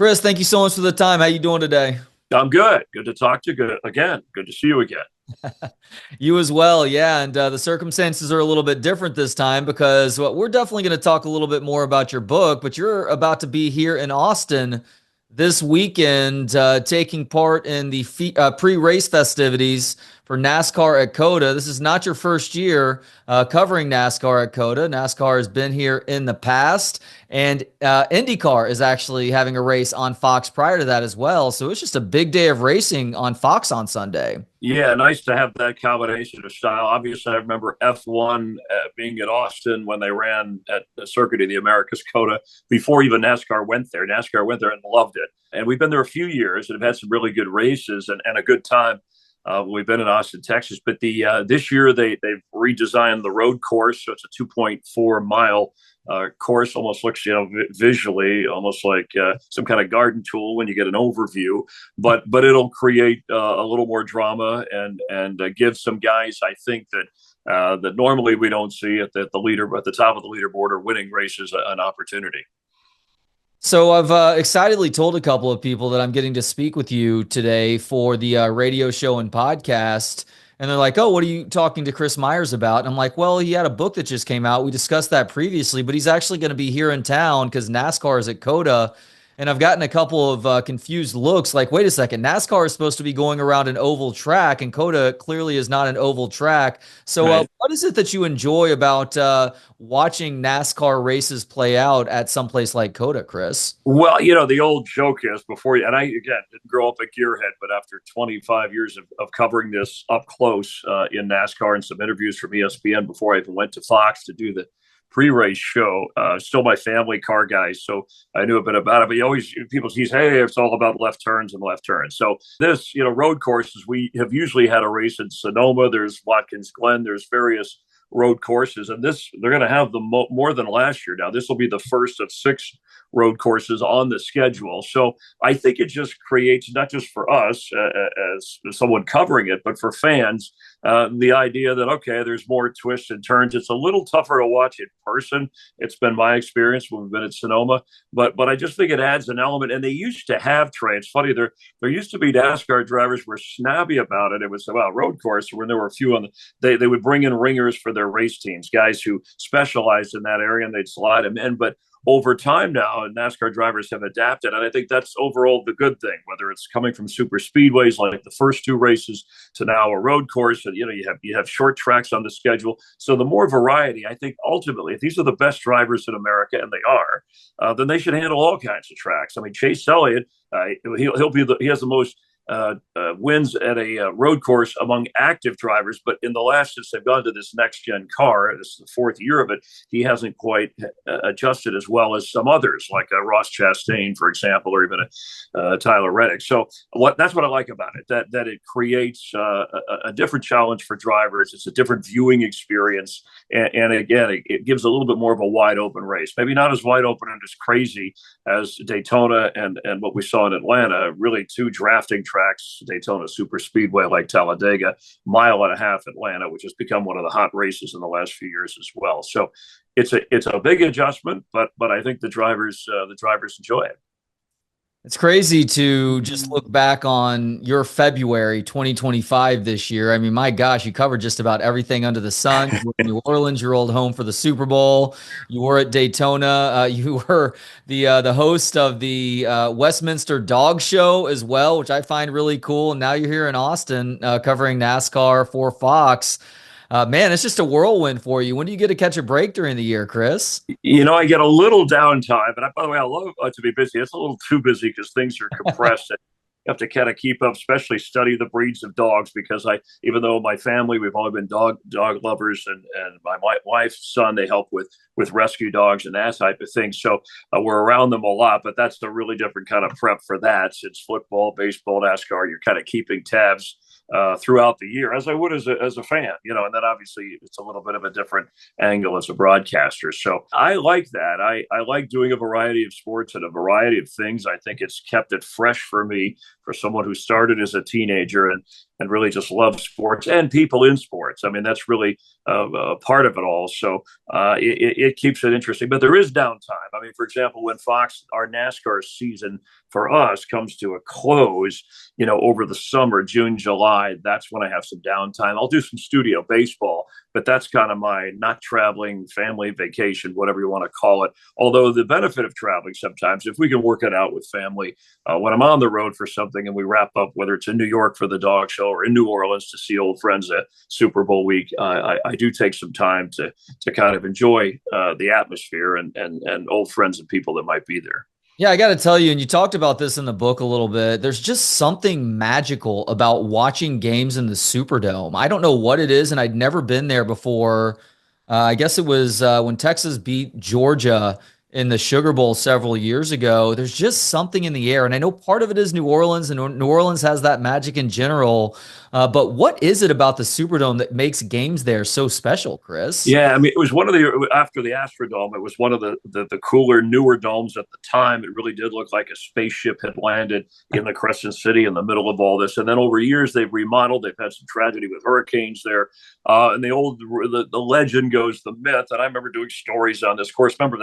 Chris, thank you so much for the time. How you doing today? I'm good. Good to talk to you. Good again. Good to see you again. You as well, yeah. And the circumstances are a little bit different this time because we're definitely going to talk a little bit more about your book, but you're about to be here in Austin this weekend, taking part in the pre-race festivities for NASCAR at COTA. This is not your first year covering NASCAR at COTA. NASCAR has been here in the past, and IndyCar is actually having a race on Fox prior to that as well. So it's just a big day of racing on Fox on Sunday. Yeah, nice to have that combination of style. Obviously, I remember F1 being at Austin when they ran at the Circuit of the Americas COTA before even NASCAR went there. NASCAR went there and loved it. And we've been there a few years and have had some really good races and a good time. We've been in Austin, Texas, but this year they've redesigned the road course, so it's a 2.4 mile course. Almost looks, visually almost like some kind of garden tool when you get an overview. But it'll create a little more drama and give some guys, I think that normally we don't see at the top of the leaderboard or winning races an opportunity. So I've excitedly told a couple of people that I'm getting to speak with you today for the radio show and podcast. And they're like, "Oh, what are you talking to Chris Myers about?" And I'm like, "Well, he had a book that just came out. We discussed that previously, but he's actually going to be here in town because NASCAR is at COTA." And I've gotten a couple of confused looks like, wait a second, NASCAR is supposed to be going around an oval track, and COTA clearly is not an oval track. So, Right. what is it that you enjoy about watching NASCAR races play out at someplace like COTA, Chris? Well, the old joke is before you, and I, again, didn't grow up a gearhead, but after 25 years of covering this up close in NASCAR and some interviews from ESPN before I even went to Fox to do the pre-race show, still my family car guys, so I knew a bit about it. But people tease, hey, it's all about left turns and left turns. So this, road courses, we have usually had a race in Sonoma. There's Watkins Glen. There's various road courses, and this they're going to have more than last year. Now this will be the first of 6 road courses on the schedule, so I think it just creates, not just for us as someone covering it, but for fans, the idea that, okay, there's more twists and turns. It's a little tougher to watch in person. It's been my experience when we've been at Sonoma, but I just think it adds an element. And they used to have, Trey, it's funny, there used to be NASCAR drivers were snobby about it. It was about road course when there were a few they would bring in ringers for their race teams, guys who specialized in that area, and they'd slide them in. But over time now, NASCAR drivers have adapted, and I think that's overall the good thing. Whether it's coming from super speedways like the first 2 races to now a road course, and you have short tracks on the schedule. So the more variety, I think ultimately, if these are the best drivers in America, and they are, then they should handle all kinds of tracks. I mean, Chase Elliott, he has the most wins at a road course among active drivers, but in the last, since they've gone to this next gen car, this is the 4th year of it, he hasn't quite adjusted as well as some others, like Ross Chastain, for example, or even Tyler Reddick. So that's what I like about it, that it creates a different challenge for drivers. It's a different viewing experience, and again, it gives a little bit more of a wide open race. Maybe not as wide open and as crazy as Daytona and what we saw in Atlanta. Really, 2 drafting tracks, Daytona Super Speedway like Talladega, mile and a half Atlanta, which has become one of the hot races in the last few years as well. So it's a big adjustment, but I think the drivers enjoy it. It's crazy to just look back on your February 2025 this year. I mean, my gosh, you covered just about everything under the sun. You were in New Orleans, your old home, for the Super Bowl. You were at Daytona. You were the host of the Westminster Dog Show as well, which I find really cool. And now you're here in Austin covering NASCAR for Fox. Man, it's just a whirlwind for you. When do you get to catch a break during the year, Chris? I get a little downtime, but by the way, I love to be busy. It's a little too busy because things are compressed. You have to kind of keep up, especially study the breeds of dogs, because even though my family, we've all been dog lovers, and my wife's son, they help with rescue dogs and that type of thing. So we're around them a lot, but that's the really different kind of prep for that. Since football, baseball, NASCAR, you're kind of keeping tabs throughout the year, as I would as a fan, and then obviously it's a little bit of a different angle as a broadcaster. So I like that. I like doing a variety of sports and a variety of things. I think it's kept it fresh for me, for someone who started as a teenager and really just loves sports and people in sports. I mean, that's really a part of it all. So it keeps it interesting, but there is downtime. I mean, for example, when Fox, our NASCAR season for us comes to a close, over the summer, June, July. That's when I have some downtime. I'll do some studio baseball, but that's kind of my not traveling family vacation, whatever you want to call it. Although the benefit of traveling sometimes, if we can work it out with family, when I'm on the road for something and we wrap up, whether it's in New York for the dog show or in New Orleans to see old friends at Super Bowl week, I do take some time to kind of enjoy the atmosphere and old friends and people that might be there. Yeah, I got to tell you, and you talked about this in the book a little bit. There's just something magical about watching games in the Superdome. I don't know what it is, and I'd never been there before. I guess it was when Texas beat Georgia in the Sugar Bowl several years ago. There's just something in the air, and I know part of it is New Orleans, and New Orleans has that magic in general. But what is it about the Superdome that makes games there so special, Chris? Yeah, I mean, it was one of the after the Astrodome. It was one of the cooler, newer domes at the time. It really did look like a spaceship had landed in the Crescent City in the middle of all this. And then over years, they've remodeled. They've had some tragedy with hurricanes there, and the legend goes, the myth. And I remember doing stories on this. Of course, remember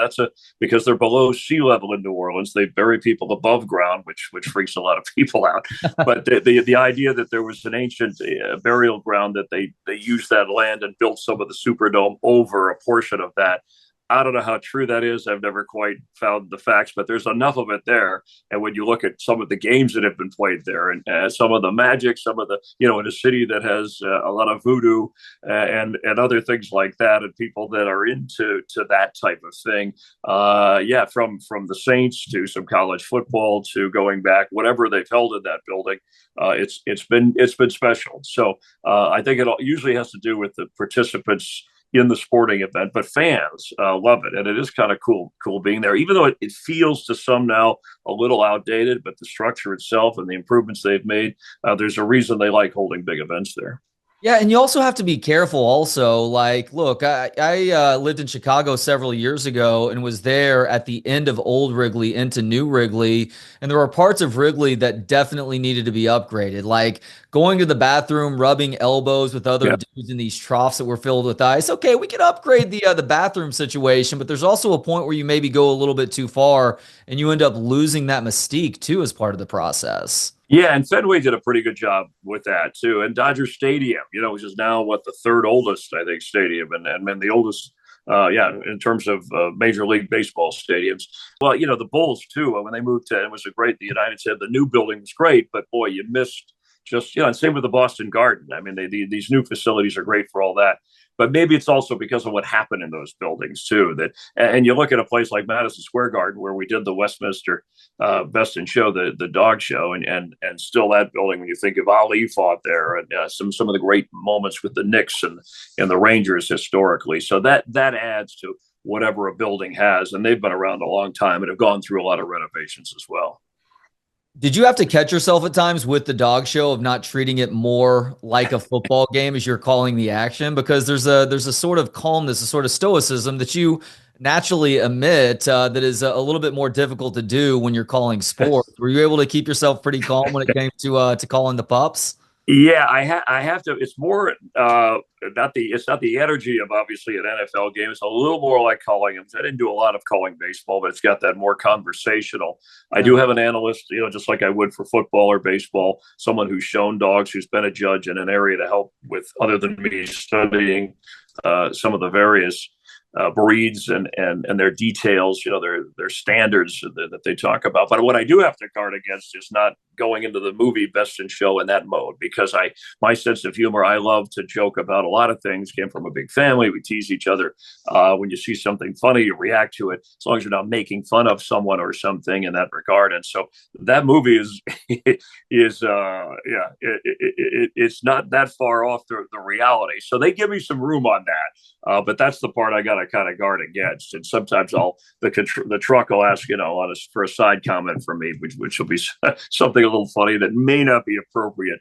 because they're below sea level in New Orleans. They bury people above ground, which freaks a lot of people out. But the idea that there was an ancient burial ground that they used that land and built some of the Superdome over a portion of that. I don't know how true that is. I've never quite found the facts, but there's enough of it there. And when you look at some of the games that have been played there, and some of the magic, some of the, in a city that has a lot of voodoo and other things like that, and people that are into that type of thing, from the Saints to some college football to going back, whatever they've held in that building, it's been special. So I think it usually has to do with the participants in the sporting event, but fans love it, and it is kind of cool being there. Even though it feels to some now a little outdated, but the structure itself and the improvements they've made, there's a reason they like holding big events there. Yeah, and you also have to be careful also. Like, look, I lived in Chicago several years ago and was there at the end of Old Wrigley into New Wrigley, and there were parts of Wrigley that definitely needed to be upgraded. Like going to the bathroom, rubbing elbows with other Yeah. dudes in these troughs that were filled with ice. Okay, we can upgrade the bathroom situation, but there's also a point where you maybe go a little bit too far and you end up losing that mystique too as part of the process. Yeah, and Fenway did a pretty good job with that too. And Dodger Stadium, which is now the third oldest, I think, stadium, and the oldest, in terms of Major League Baseball stadiums. Well, the Bulls too. When they moved to, the United said the new building was great, but boy, you missed just and same with the Boston Garden. I mean, these new facilities are great for all that. But maybe it's also because of what happened in those buildings too. And you look at a place like Madison Square Garden where we did the Westminster Best in Show, the dog show, and still that building, when you think of Ali fought there, and some of the great moments with the Knicks and the Rangers historically. So that adds to whatever a building has, and they've been around a long time and have gone through a lot of renovations as well. Did you have to catch yourself at times with the dog show of not treating it more like a football game as you're calling the action? Because there's a sort of calmness, a sort of stoicism that you naturally emit that is a little bit more difficult to do when you're calling sports. Were you able to keep yourself pretty calm when it came to calling the pups? Yeah, I have to. It's more it's not the energy of obviously an NFL game. It's a little more like calling them. I didn't do a lot of calling baseball, but it's got that more conversational. I do have an analyst, just like I would for football or baseball, someone who's shown dogs, who's been a judge in an area to help with, other than me studying some of the various breeds and their details, their standards that they talk about. But what I do have to guard against is not going into the movie Best in Show in that mode, because my sense of humor, I love to joke about a lot of things. Came from a big family. We tease each other. When you see something funny, you react to it, as long as you're not making fun of someone or something in that regard. And so that movie is it's not that far off the reality. So they give me some room on that. But that's the part I got to kind of guard against. And sometimes the truck will ask, for a side comment from me, which will be something a little funny that may not be appropriate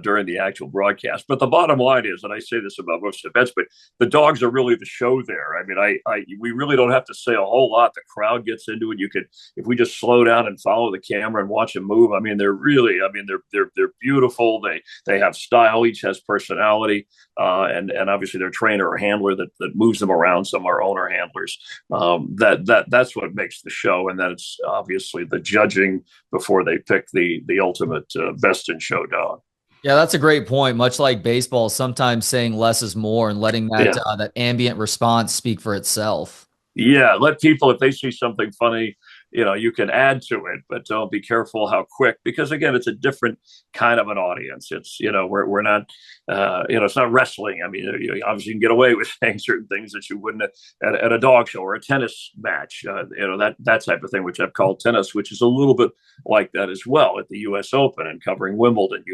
during the actual broadcast. But the bottom line is, and I say this about most events, but the dogs are really the show there. I mean, we really don't have to say a whole lot. The crowd gets into it. You could, if we just slow down and follow the camera and watch them move. I mean, they're really, I mean, they're beautiful. They have style. Each has personality, and obviously their trainer or handler that moves them around. Some are owner handlers. That's what makes the show, and that's obviously the judging before they pick the ultimate best in show dog. Yeah, that's a great point. Much like baseball, sometimes saying less is more and letting that Yeah. that ambient response speak for itself. Yeah, let people, if they see something funny, you can add to it, but don't be careful how quick, because again, it's a different kind of an audience. It's, we're not, it's not wrestling. I mean, you obviously can get away with saying certain things that you wouldn't at a dog show or a tennis match, that type of thing, which I've called tennis, which is a little bit like that as well at the U.S. Open and covering Wimbledon.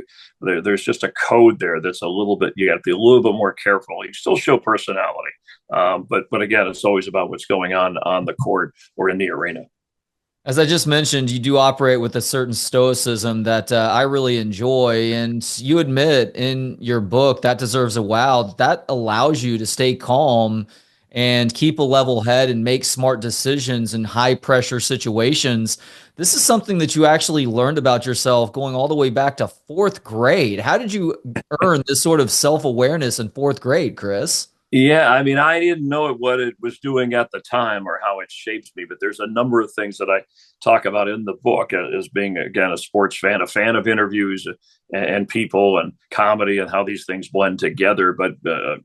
There's just a code there that's a little bit, you got to be a little bit more careful. You still show personality. But again, it's always about what's going on the court or in the arena. As I just mentioned, you do operate with a certain stoicism that I really enjoy. And you admit in your book that deserves a wow. That allows you to stay calm and keep a level head and make smart decisions in high pressure situations. This is something that you actually learned about yourself going all the way back to fourth grade. How did you earn this sort of self awareness in fourth grade, Chris? Yeah, I mean, I didn't know what it was doing at the time or how it shaped me, but there's a number of things that I talk about in the book as being, again, a sports fan, a fan of interviews and people and comedy and how these things blend together. But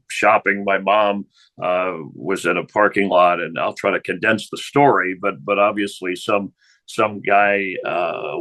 shopping, my mom was in a parking lot, and I'll try to condense the story, but obviously some guy,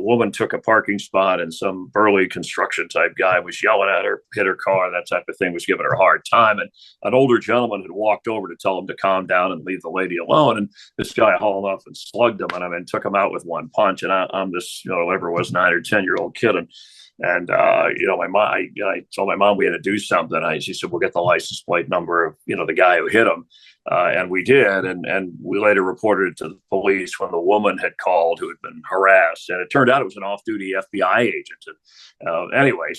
woman took a parking spot, and some burly construction type guy was yelling at her, hit her car, that type of thing, was giving her a hard time. And an older gentleman had walked over to tell him to calm down and leave the lady alone. And this guy hauled off and slugged him, and I mean, took him out with one punch. And I'm this, whatever it was, 9 or 10-year-old kid. And my mom, I told my mom we had to do something. She said, we'll get the license plate number of, the guy who hit him. And we did. And we later reported it to the police when the woman had called who had been harassed. And it turned out it was an off-duty FBI agent. And, anyway,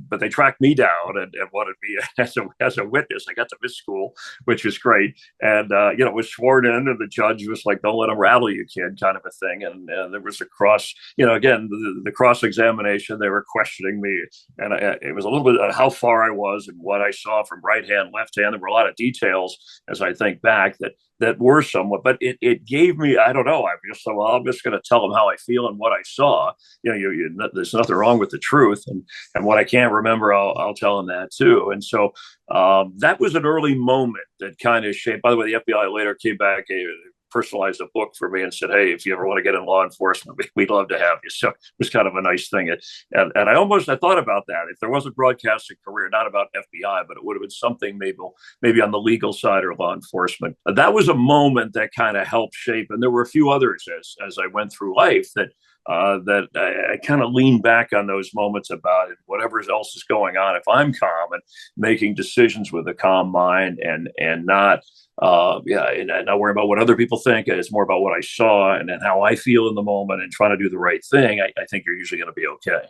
but they tracked me down and wanted me as a witness. I got to miss school, which was great. And, was sworn in, and the judge was like, don't let them rattle you, kid, kind of a thing. And there was a again, the cross-examination, they were questioning me. And it was a little bit of how far I was and what I saw from right hand, left hand. There were a lot of details as I think back that were somewhat, but it gave me, I don't know. I just thought, well, I'm just going to tell them how I feel and what I saw. There's nothing wrong with the truth, and what I can't remember, I'll tell them that too. And so that was an early moment that kind of shaped. By the way, the FBI later came back, personalized a book for me and said, hey, if you ever want to get in law enforcement, we'd love to have you. So it was kind of a nice thing. And I thought about that. If there was a broadcasting career, not about FBI, but it would have been something maybe on the legal side or law enforcement. That was a moment that kind of helped shape. And there were a few others as I went through life that I kind of lean back on those moments about it, whatever else is going on. If I'm calm and making decisions with a calm mind and not, and not worry about what other people think. It's more about what I saw and how I feel in the moment and trying to do the right thing. I think you're usually going to be okay.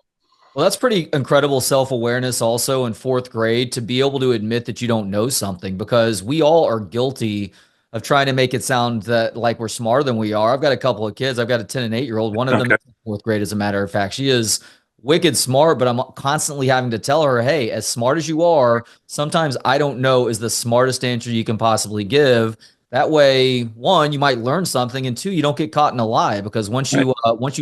Well, that's pretty incredible self-awareness also in fourth grade to be able to admit that you don't know something, because we all are guilty of trying to make it sound that like we're smarter than we are. I've got a couple of kids. I've got a 10 and 8-year-old. One of them is in fourth grade, as a matter of fact. She is wicked smart, but I'm constantly having to tell her, hey, as smart as you are, sometimes I don't know is the smartest answer you can possibly give. That way, one, you might learn something, and two, you don't get caught in a lie, because once you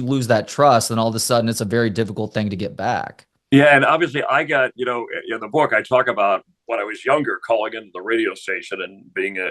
lose that trust, then all of a sudden it's a very difficult thing to get back. Yeah, and obviously I got, in the book I talk about when I was younger, calling into the radio station and being a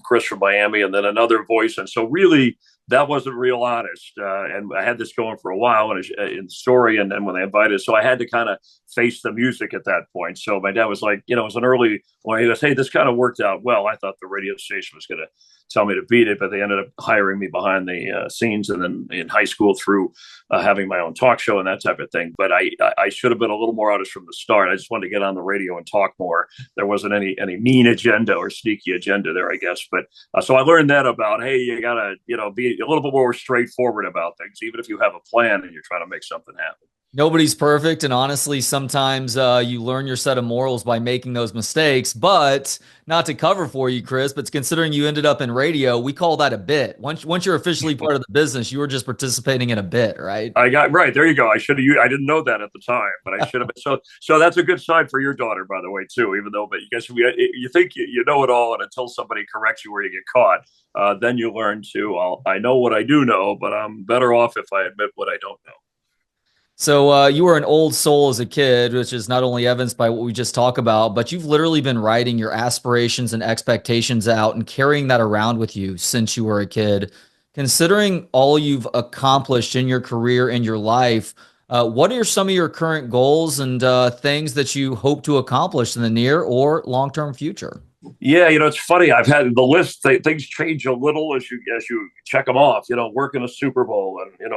Chris from Miami and then another voice. And so really that wasn't real honest. And I had this going for a while in the story. And then when they invited, so I had to kind of face the music at that point. So my dad was like, it was an early, well, he goes, hey, this kind of worked out well. I thought the radio station was going to tell me to beat it, but they ended up hiring me behind the scenes, and then in high school through having my own talk show and that type of thing. But I should have been a little more honest from the start. I just wanted to get on the radio and talk more. There wasn't any mean agenda or sneaky agenda there, I guess. But so I learned that about, hey, you gotta be a little bit more straightforward about things, even if you have a plan and you're trying to make something happen. Nobody's perfect, and honestly, sometimes you learn your set of morals by making those mistakes. But not to cover for you, Chris, but considering you ended up in radio, we call that a bit. Once you're officially part of the business, you were just participating in a bit, right? I got right there. You go. I should have. I didn't know that at the time, but I should have. So that's a good sign for your daughter, by the way, too. Even though, but you guess you think you know it all, and until somebody corrects you where you get caught, then you learn to. I know what I do know, but I'm better off if I admit what I don't know. So you were an old soul as a kid, which is not only evidenced by what we just talked about, but you've literally been writing your aspirations and expectations out and carrying that around with you since you were a kid. Considering all you've accomplished in your career and your life, what are some of your current goals and things that you hope to accomplish in the near or long-term future? Yeah, it's funny. I've had the list. Things change a little as you check them off. Work in a Super Bowl, and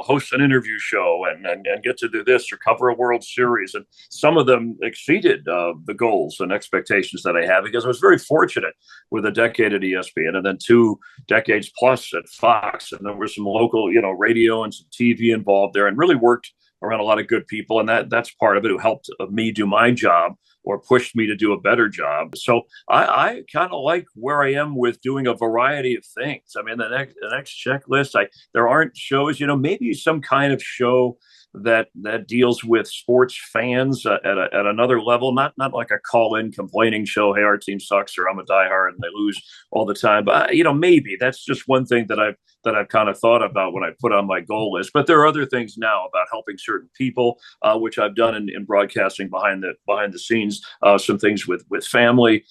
host an interview show, and get to do this or cover a World Series. And some of them exceeded the goals and expectations that I had, because I was very fortunate with a decade at ESPN and then 2 decades plus at Fox, and there was some local radio and some TV involved there, and really worked around a lot of good people, and that's part of it, who helped me do my job or pushed me to do a better job. So I kind of like where I am with doing a variety of things. I mean, the next checklist, there aren't shows, maybe some kind of show that deals with sports fans at another level, not like a call-in complaining show, hey, our team sucks, or I'm a diehard and they lose all the time. But maybe that's just one thing that I've kind of thought about when I put on my goal list. But there are other things now about helping certain people, which I've done in broadcasting behind the scenes. Some things with family,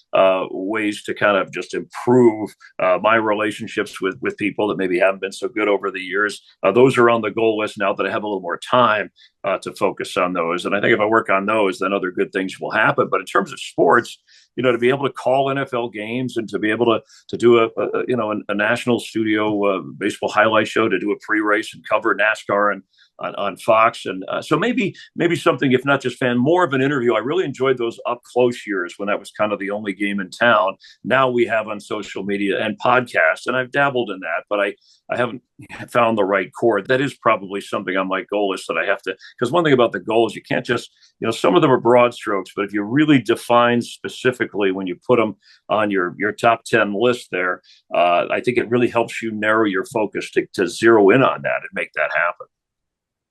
ways to kind of just improve my relationships with people that maybe haven't been so good over the years. Those are on the goal list now that I have a little more time to focus on those. And I think if I work on those, then other good things will happen. But in terms of sports, to be able to call NFL games and to be able to do a national studio baseball highlight show, to do a pre-race and cover NASCAR and on Fox. And so maybe something, if not just more of an interview. I really enjoyed those up close years when that was kind of the only game in town. Now we have on social media and podcasts, and I've dabbled in that, but I haven't found the right chord. That is probably something on my goal list that I have to, because one thing about the goals, you can't just, some of them are broad strokes, but if you really define specifically when you put them on your top 10 list there, I think it really helps you narrow your focus to zero in on that and make that happen.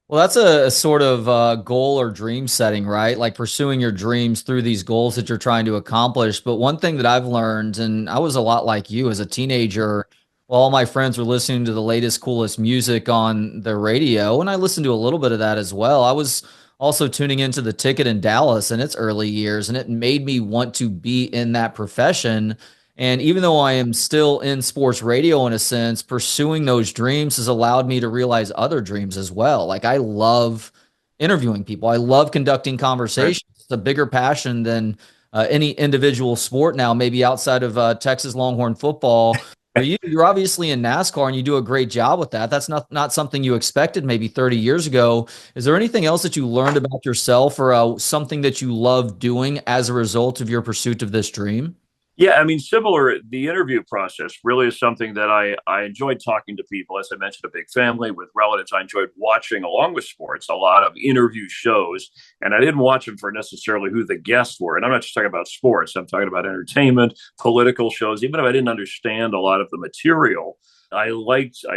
Well, that's a sort of goal or dream setting, right? Like pursuing your dreams through these goals that you're trying to accomplish. But one thing that I've learned, and I was a lot like you as a teenager, while all my friends were listening to the latest, coolest music on the radio, and I listened to a little bit of that as well. I was also tuning into the Ticket in Dallas in its early years, and it made me want to be in that profession. And even though I am still in sports radio in a sense, pursuing those dreams has allowed me to realize other dreams as well. Like I love interviewing people. I love conducting Right. conversations. It's a bigger passion than any individual sport now, maybe outside of Texas Longhorn football. For you, you're obviously in NASCAR and you do a great job with that. That's not something you expected maybe 30 years ago. Is there anything else that you learned about yourself or something that you love doing as a result of your pursuit of this dream? Yeah, I mean, similar, the interview process really is something that I enjoyed talking to people. As I mentioned, a big family with relatives. I enjoyed watching, along with sports, a lot of interview shows. And I didn't watch them for necessarily who the guests were. And I'm not just talking about sports, I'm talking about entertainment, political shows. Even if I didn't understand a lot of the material, I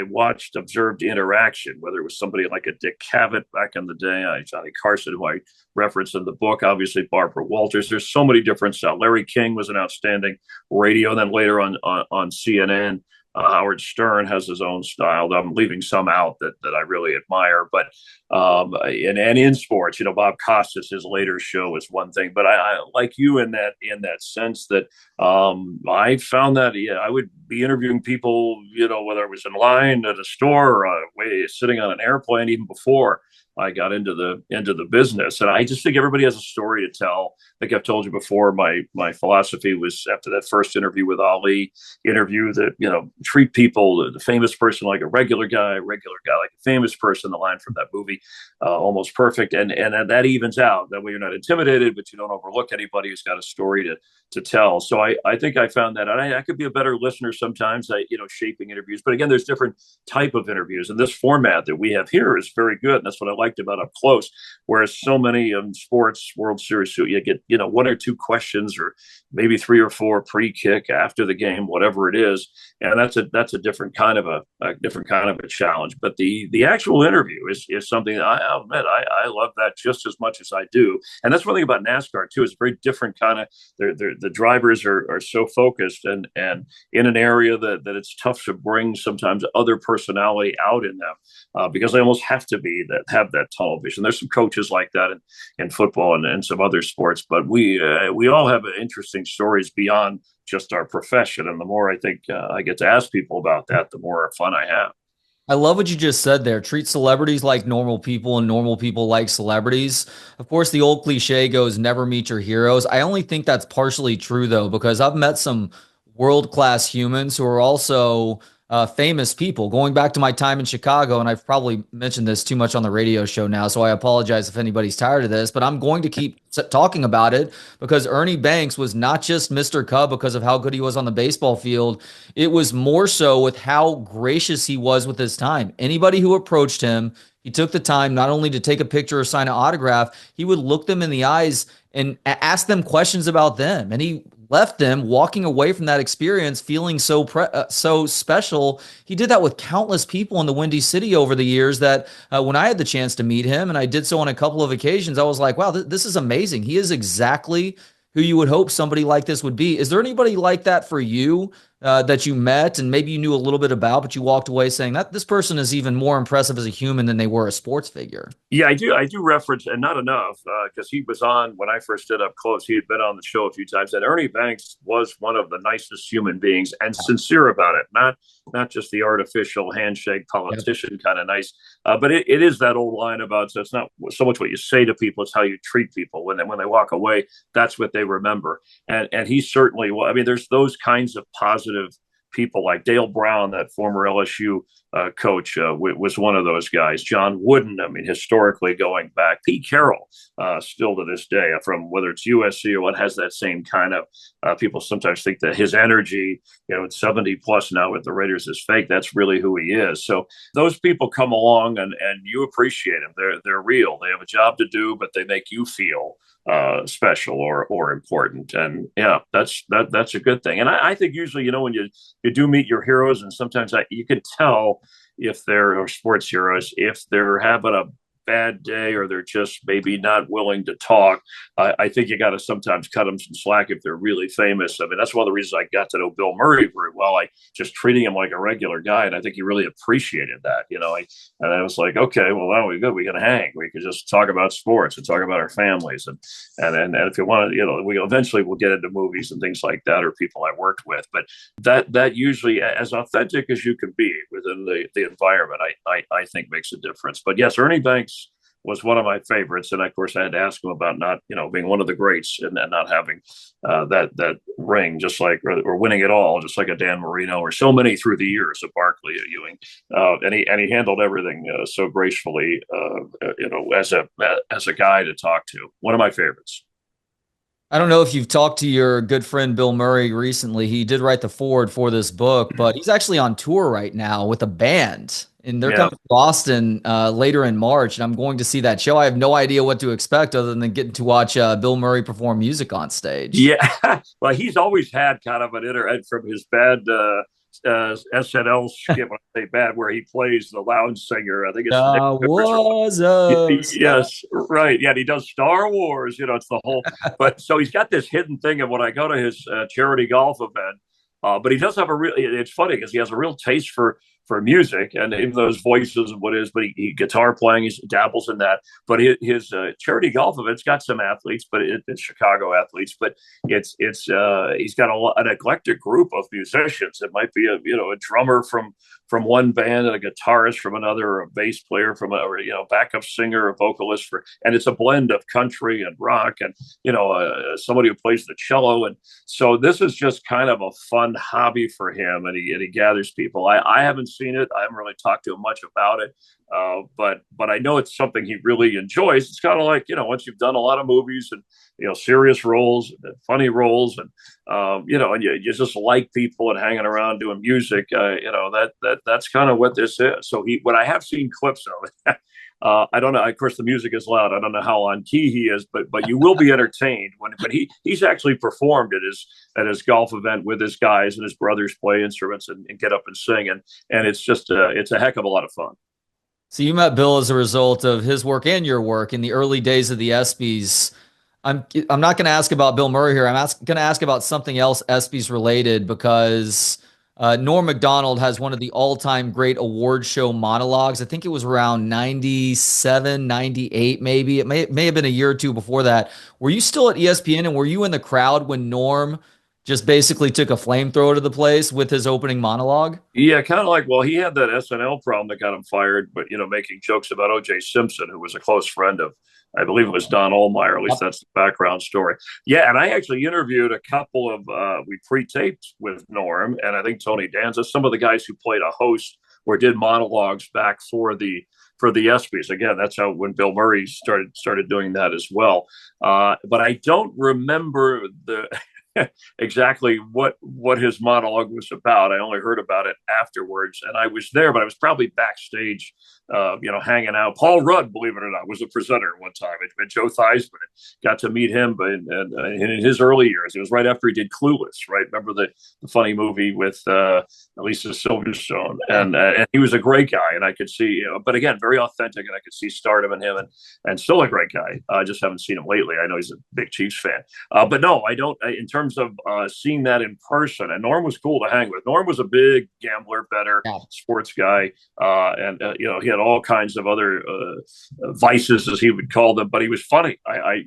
watched, observed interaction, whether it was somebody like a Dick Cavett back in the day, Johnny Carson, who I referenced in the book, obviously Barbara Walters. There's so many different styles. Larry King was an outstanding radio. And then later on CNN, Howard Stern has his own style. I'm leaving some out that I really admire, but and in sports, Bob Costas, his later show is one thing, but I like you in that sense that I found that I would be interviewing people, whether it was in line at a store or sitting on an airplane, even before. I got into the business. And I just think everybody has a story to tell. Like I've told you before, my philosophy was after that first interview with Ali, interview that, treat people, the famous person like a regular guy like a famous person, the line from that movie, Almost Perfect. And that evens out. That way you're not intimidated, but you don't overlook anybody who's got a story to tell. So I think I found that I could be a better listener sometimes, shaping interviews. But again, there's different type of interviews. And this format that we have here is very good. And that's what I liked about Up Close. Whereas so many sports World Series, so you get, one or two questions or maybe three or four pre-kick after the game, whatever it is. And that's a different kind of a challenge. But the actual interview is something that I'll admit I love that just as much as I do. And that's one thing about NASCAR too. It's a very different kind of the drivers are so focused and in an area that it's tough to bring sometimes other personality out in them because they almost have to have that tunnel vision. There's some coaches like that in football and some other sports, but we all have interesting stories beyond just our profession. And the more I think I get to ask people about that, the more fun I have. I love what you just said there. Treat celebrities like normal people and normal people like celebrities. Of course, the old cliche goes never meet your heroes. I only think that's partially true, though, because I've met some world-class humans who are also famous people. Going back to my time in Chicago, and I've probably mentioned this too much on the radio show now, so I apologize if anybody's tired of this, but I'm going to keep talking about it because Ernie Banks was not just Mr. Cub because of how good he was on the baseball field. It was more so with how gracious he was with his time. Anybody who approached him, he took the time not only to take a picture or sign an autograph, he would look them in the eyes and ask them questions about them. And he left them walking away from that experience feeling so special. He did that with countless people in the Windy City over the years that when I had the chance to meet him, and I did so on a couple of occasions, I was like, wow, this is amazing. He is exactly who you would hope somebody like this would be. Is there anybody like that for you that you met and maybe you knew a little bit about, but you walked away saying that this person is even more impressive as a human than they were a sports figure? Yeah, I do reference, and not enough, because he was on when I first did Up Close. He had been on the show a few times, and Ernie Banks was one of the nicest human beings and sincere about it. Not just the artificial handshake politician kind of nice, but it is that old line about so it's not so much what you say to people, it's how you treat people when they walk away. That's what they remember, and he certainly. Well, I mean, there's those kinds of positive people like Dale Brown, that former LSU coach, was one of those guys. John Wooden, I mean, historically going back. Pete Carroll, still to this day, from whether it's USC or what, has that same kind of, people sometimes think that his energy, at 70 plus now with the Raiders is fake. That's really who he is. So those people come along and you appreciate them. They're real. They have a job to do, but they make you feel special or important. And yeah, that's a good thing. And I think usually, when you do meet your heroes, and sometimes you can tell if they're sports heroes, if they're having a bad day or they're just maybe not willing to talk. I think you got to sometimes cut them some slack if they're really famous. I mean, that's one of the reasons I got to know Bill Murray very well. I just treating him like a regular guy, and I think he really appreciated that. And I was like, okay, well, now we're good. We can hang. We could just talk about sports and talk about our families, and if you want to, we eventually will get into movies and things like that, or people I worked with. But that usually, as authentic as you can be within the environment, I think makes a difference. But yes, Ernie Banks was one of my favorites, and of course I had to ask him about not, being one of the greats and not having that ring, just like or winning it all, just like a Dan Marino or so many through the years of Barkley at Ewing, and he handled everything so gracefully, as a guy to talk to. One of my favorites. I don't know if you've talked to your good friend Bill Murray recently. He did write the foreword for this book, but he's actually on tour right now with a band, and they're coming to Boston later in March, and I'm going to see that show. I have no idea what to expect other than getting to watch Bill Murray perform music on stage. Yeah, well, he's always had kind of an from his bad SNL skit, when I say bad, where he plays the lounge singer. I think it's yes, right. Yeah, and he does Star Wars. It's the whole. But so he's got this hidden thing of when I go to his charity golf event. But he does have a real. It's funny because he has a real taste for for music, and even those voices and what is, but he guitar playing, he dabbles in that. But his charity golf event's got some athletes, but it's Chicago athletes, but it's he's got an eclectic group of musicians. It might be a drummer from one band and a guitarist from another, or a bass player from a, or, backup singer, a vocalist and it's a blend of country and rock and somebody who plays the cello. And so this is just kind of a fun hobby for him, and he gathers people. I haven't seen it. I haven't really talked to him much about it. But I know it's something he really enjoys. It's kind of like, once you've done a lot of movies and, serious roles and funny roles and, and you just like people and hanging around doing music, that's kind of what this is. So when I have seen clips of it, I don't know. Of course, the music is loud. I don't know how on key he is, but you will be entertained when he's actually performed at his golf event with his guys, and his brothers play instruments and get up and sing, and it's just it's a heck of a lot of fun. So you met Bill as a result of his work and your work in the early days of the ESPYs. I'm not going to ask about Bill Murray here. I'm going to ask about something else ESPYs related, because Norm Macdonald has one of the all-time great award show monologues. I think it was around 97, 98 maybe. It may have been a year or two before that. Were you still at ESPN, and were you in the crowd when Norm just basically took a flamethrower to the place with his opening monologue? Yeah, kind of like, well, he had that SNL problem that got him fired, but, making jokes about O.J. Simpson, who was a close friend of, I believe it was Don Ohlmeyer. At least that's the background story. Yeah, and I actually interviewed a couple of, we pre-taped with Norm, and I think Tony Danza, some of the guys who played a host or did monologues back for the ESPYs. Again, that's how when Bill Murray started doing that as well. But I don't remember exactly what his monologue was about. I only heard about it afterwards, and I was there, but I was probably backstage, hanging out. Paul Rudd, believe it or not, was a presenter one time, and Joe Theismann. Got to meet him, but in his early years, it was right after he did Clueless, right? Remember the funny movie with Lisa Silverstone, and he was a great guy, and I could see, but again, very authentic, and I could see stardom in him, and still a great guy. I just haven't seen him lately. I know he's a big Chiefs fan, but no, I don't. In terms of seeing that in person, and Norm was cool to hang with. Norm was a big gambler, bettor, sports guy, and he had all kinds of other vices, as he would call them, but he was funny.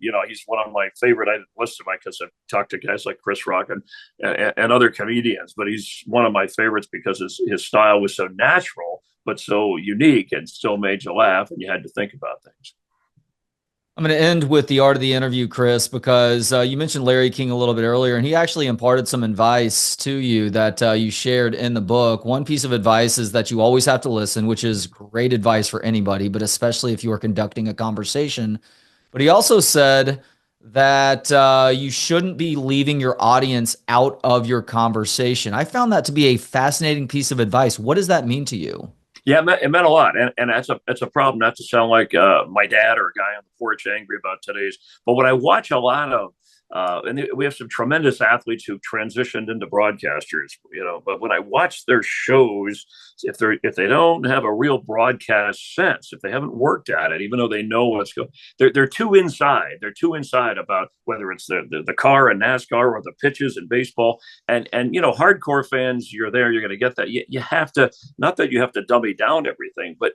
He's one of my favorite. I didn't list him because I've talked to guys like Chris Rock and other comedians, but he's one of my favorites because his style was so natural but so unique, and still made you laugh and you had to think about things. I'm going to end with the art of the interview, Chris, because you mentioned Larry King a little bit earlier, and he actually imparted some advice to you that you shared in the book. One piece of advice is that you always have to listen, which is great advice for anybody, but especially if you are conducting a conversation. But he also said that you shouldn't be leaving your audience out of your conversation. I found that to be a fascinating piece of advice. What does that mean to you? Yeah, it meant a lot, and that's a problem. Not to sound like my dad or a guy on the porch angry about today's, but what I watch a lot of, and we have some tremendous athletes who've transitioned into broadcasters, But when I watch their shows, if they don't have a real broadcast sense, if they haven't worked at it, even though they know what's going, they're too inside. They're too inside about whether it's the car in NASCAR or the pitches in baseball. And hardcore fans, you're there, you're going to get that. You have to, not that you have to dummy down everything, but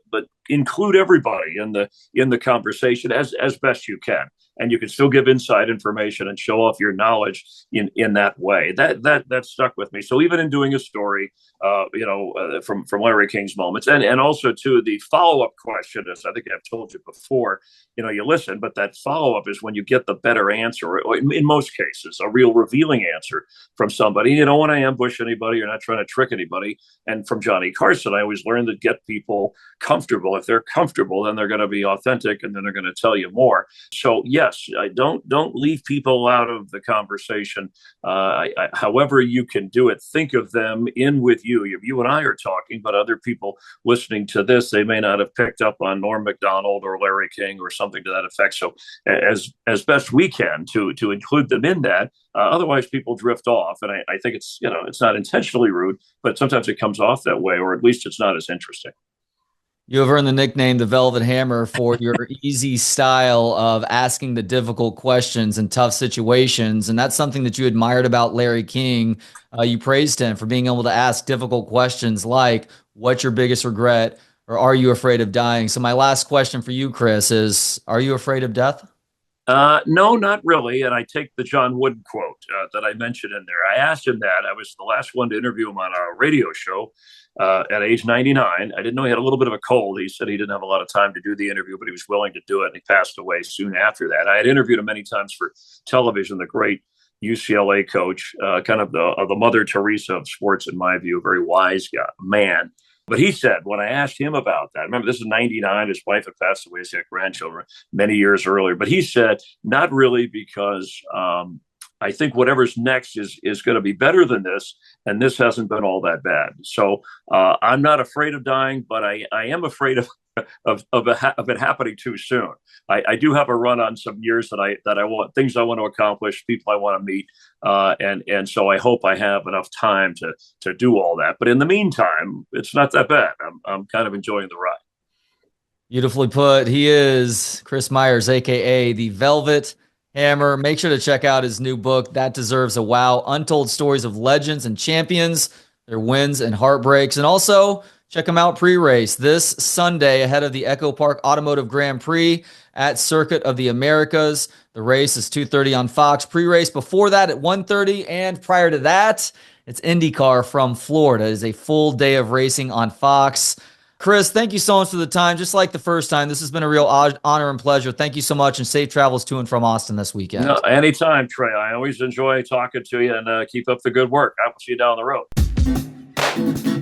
include everybody in the conversation as best you can. And you can still give inside information and show off your knowledge in that way. That stuck with me. So even in doing a story, from Larry King's moments, and also to the follow-up question, as I think I've told you before, you listen, but that follow-up is when you get the better answer, or in most cases, a real revealing answer from somebody. You don't want to ambush anybody. You're not trying to trick anybody. And from Johnny Carson, I always learned to get people comfortable. If they're comfortable, then they're going to be authentic, and then they're going to tell you more. So yes, I don't leave people out of the conversation. However you can do it, think of them in with you. You and I are talking, but other people listening to this, they may not have picked up on Norm Macdonald or Larry King or something to that effect. So as best we can to include them in that. Otherwise, people drift off, and I think it's not intentionally rude, but sometimes it comes off that way, or at least it's not as interesting. You have earned the nickname the Velvet Hammer for your easy style of asking the difficult questions in tough situations. And that's something that you admired about Larry King. You praised him for being able to ask difficult questions like, what's your biggest regret, or are you afraid of dying? So my last question for you, Chris, is: are you afraid of death? No, not really. And I take the John Wooden quote that I mentioned in there. I asked him that. I was the last one to interview him on a radio show at age 99. I didn't know he had a little bit of a cold. He said he didn't have a lot of time to do the interview, but he was willing to do it. And he passed away soon after that. I had interviewed him many times for television, the great UCLA coach, kind of the Mother Teresa of sports, in my view, a very wise guy, man. But he said, when I asked him about that, remember, this is 99, his wife had passed away, he had grandchildren many years earlier. But he said, not really, because I think whatever's next is going to be better than this. And this hasn't been all that bad. So I'm not afraid of dying, but I am afraid of it happening too soon. I do have a run on some years that I want, things I want to accomplish, people I want to meet, and so I hope I have enough time to do all that. But in the meantime, it's not that bad. I'm kind of enjoying the ride. Beautifully put. He is Chris Myers, aka the Velvet Hammer. Make sure to check out his new book, That Deserves a Wow: Untold Stories of Legends and Champions, Their Wins and Heartbreaks. And also check him out pre-race this Sunday ahead of the Echo Park Automotive Grand Prix at Circuit of the Americas. The race is 2:30 on Fox. Pre-race before that at 1:30, and prior to that, it's IndyCar from Florida. It is a full day of racing on Fox. Chris, thank you so much for the time. Just like the first time, this has been a real honor and pleasure. Thank you so much, and safe travels to and from Austin this weekend. No, anytime, Trey. I always enjoy talking to you, and keep up the good work. I will see you down the road.